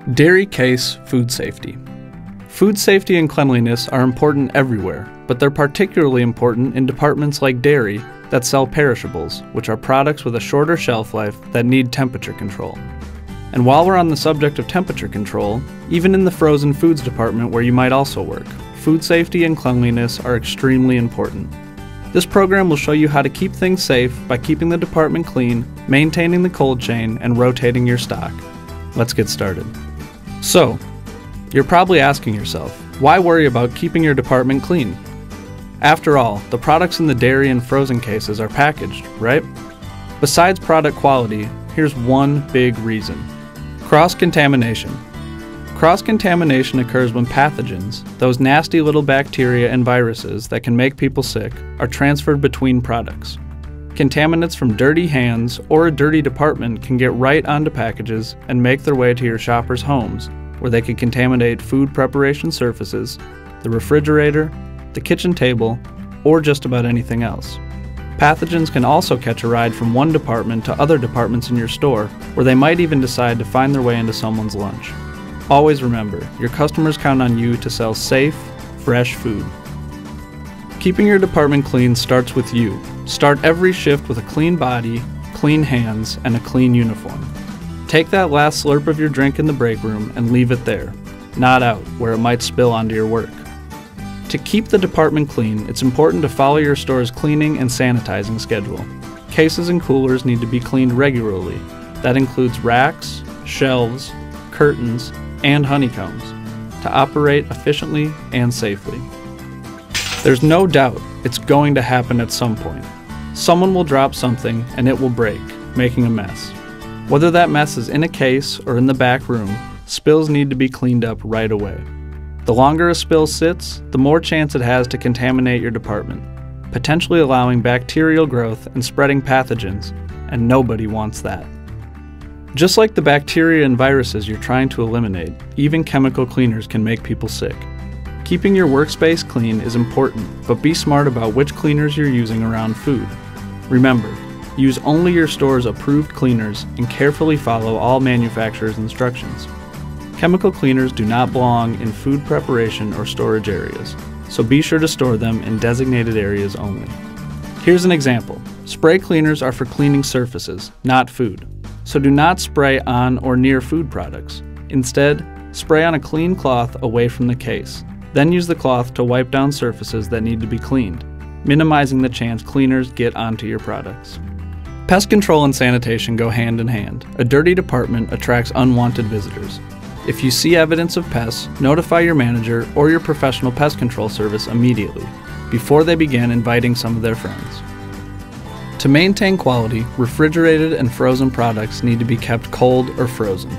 Dairy case food safety. Food safety and cleanliness are important everywhere, but they're particularly important in departments like dairy that sell perishables, which are products with a shorter shelf life that need temperature control. And while we're on the subject of temperature control, even in the frozen foods department where you might also work, food safety and cleanliness are extremely important. This program will show you how to keep things safe by keeping the department clean, maintaining the cold chain, and rotating your stock. Let's get started. So, you're probably asking yourself, why worry about keeping your department clean? After all, the products in the dairy and frozen cases are packaged, right? Besides product quality, here's one big reason. Cross-contamination. Cross-contamination occurs when pathogens, those nasty little bacteria and viruses that can make people sick, are transferred between products. Contaminants from dirty hands or a dirty department can get right onto packages and make their way to your shoppers' homes, where they can contaminate food preparation surfaces, the refrigerator, the kitchen table, or just about anything else. Pathogens can also catch a ride from one department to other departments in your store, where they might even decide to find their way into someone's lunch. Always remember, your customers count on you to sell safe, fresh food. Keeping your department clean starts with you. Start every shift with a clean body, clean hands, and a clean uniform. Take that last slurp of your drink in the break room and leave it there, not out where it might spill onto your work. To keep the department clean, it's important to follow your store's cleaning and sanitizing schedule. Cases and coolers need to be cleaned regularly. That includes racks, shelves, curtains, and honeycombs to operate efficiently and safely. There's no doubt it's going to happen at some point. Someone will drop something and it will break, making a mess. Whether that mess is in a case or in the back room, spills need to be cleaned up right away. The longer a spill sits, the more chance it has to contaminate your department, potentially allowing bacterial growth and spreading pathogens, and nobody wants that. Just like the bacteria and viruses you're trying to eliminate, even chemical cleaners can make people sick. Keeping your workspace clean is important, but be smart about which cleaners you're using around food. Remember, use only your store's approved cleaners and carefully follow all manufacturer's instructions. Chemical cleaners do not belong in food preparation or storage areas, so be sure to store them in designated areas only. Here's an example. Spray cleaners are for cleaning surfaces, not food, so do not spray on or near food products. Instead, spray on a clean cloth away from the case. Then use the cloth to wipe down surfaces that need to be cleaned, minimizing the chance cleaners get onto your products. Pest control and sanitation go hand in hand. A dirty department attracts unwanted visitors. If you see evidence of pests, notify your manager or your professional pest control service immediately, before they begin inviting some of their friends. To maintain quality, refrigerated and frozen products need to be kept cold or frozen.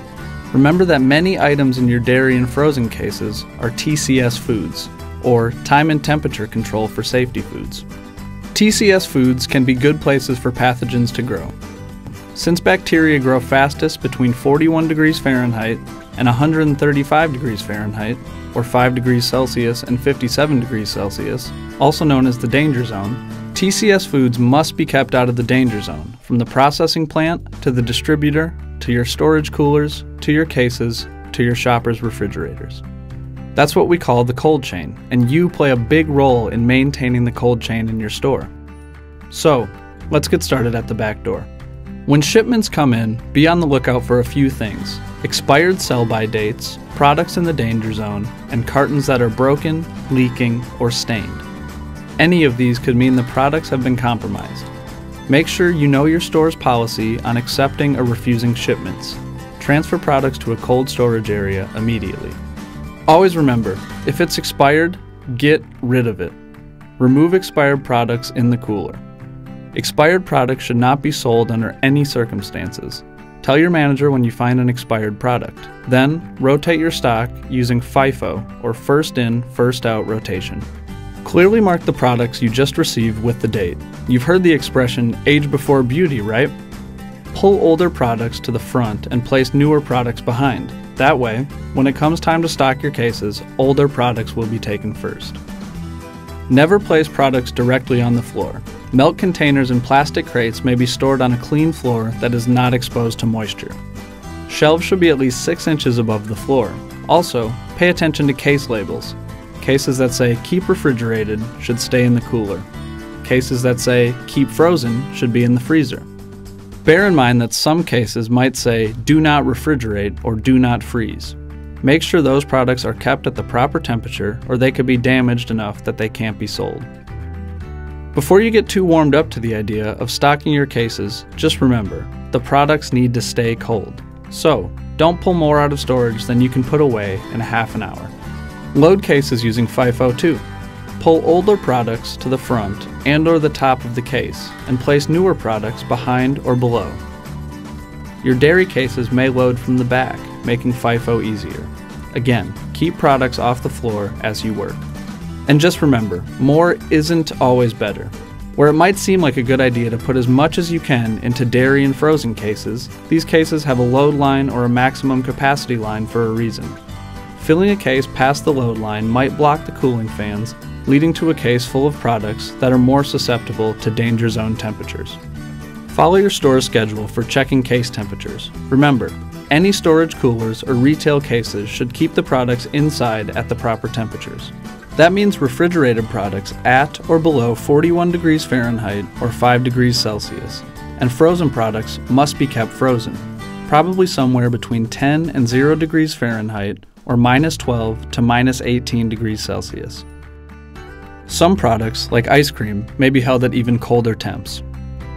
Remember that many items in your dairy and frozen cases are TCS foods, or time and temperature control for safety foods. TCS foods can be good places for pathogens to grow. Since bacteria grow fastest between 41 degrees Fahrenheit and 135 degrees Fahrenheit, or 5 degrees Celsius and 57 degrees Celsius, also known as the danger zone, TCS foods must be kept out of the danger zone, from the processing plant to the distributor, to your storage coolers, to your cases, to your shoppers' refrigerators. That's what we call the cold chain, and you play a big role in maintaining the cold chain in your store. So, let's get started at the back door. When shipments come in, be on the lookout for a few things: expired sell-by dates, products in the danger zone, and cartons that are broken, leaking, or stained. Any of these could mean the products have been compromised. Make sure you know your store's policy on accepting or refusing shipments. Transfer products to a cold storage area immediately. Always remember, if it's expired, get rid of it. Remove expired products in the cooler. Expired products should not be sold under any circumstances. Tell your manager when you find an expired product. Then, rotate your stock using Fifo, or first in, first out rotation. Clearly mark the products you just received with the date. You've heard the expression, age before beauty, right? Pull older products to the front and place newer products behind. That way, when it comes time to stock your cases, older products will be taken first. Never place products directly on the floor. Milk containers and plastic crates may be stored on a clean floor that is not exposed to moisture. Shelves should be at least 6 inches above the floor. Also, pay attention to case labels. Cases that say "keep refrigerated" should stay in the cooler. Cases that say "keep frozen" should be in the freezer. Bear in mind that some cases might say "do not refrigerate" or "do not freeze." Make sure those products are kept at the proper temperature, or they could be damaged enough that they can't be sold. Before you get too warmed up to the idea of stocking your cases, just remember, the products need to stay cold. So, don't pull more out of storage than you can put away in a half an hour. Load cases using Fifo too. Pull older products to the front and/or the top of the case, and place newer products behind or below. Your dairy cases may load from the back, making Fifo easier. Again, keep products off the floor as you work. And just remember, more isn't always better. Where it might seem like a good idea to put as much as you can into dairy and frozen cases, these cases have a load line or a maximum capacity line for a reason. Filling a case past the load line might block the cooling fans, leading to a case full of products that are more susceptible to danger zone temperatures. Follow your store's schedule for checking case temperatures. Remember, any storage coolers or retail cases should keep the products inside at the proper temperatures. That means refrigerated products at or below 41 degrees Fahrenheit or 5 degrees Celsius, and frozen products must be kept frozen, probably somewhere between 10 and 0 degrees Fahrenheit or -12 to -18 degrees Celsius. Some products, like ice cream, may be held at even colder temps.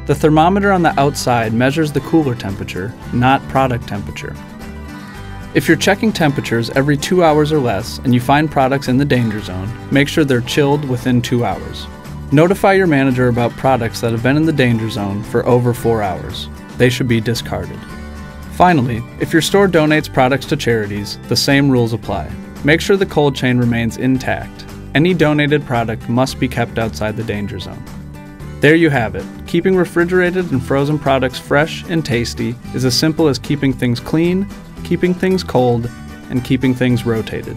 The thermometer on the outside measures the cooler temperature, not product temperature. If you're checking temperatures every 2 hours or less and you find products in the danger zone, make sure they're chilled within 2 hours. Notify your manager about products that have been in the danger zone for over 4 hours. They should be discarded. Finally, if your store donates products to charities, the same rules apply. Make sure the cold chain remains intact. Any donated product must be kept outside the danger zone. There you have it. Keeping refrigerated and frozen products fresh and tasty is as simple as keeping things clean, keeping things cold, and keeping things rotated.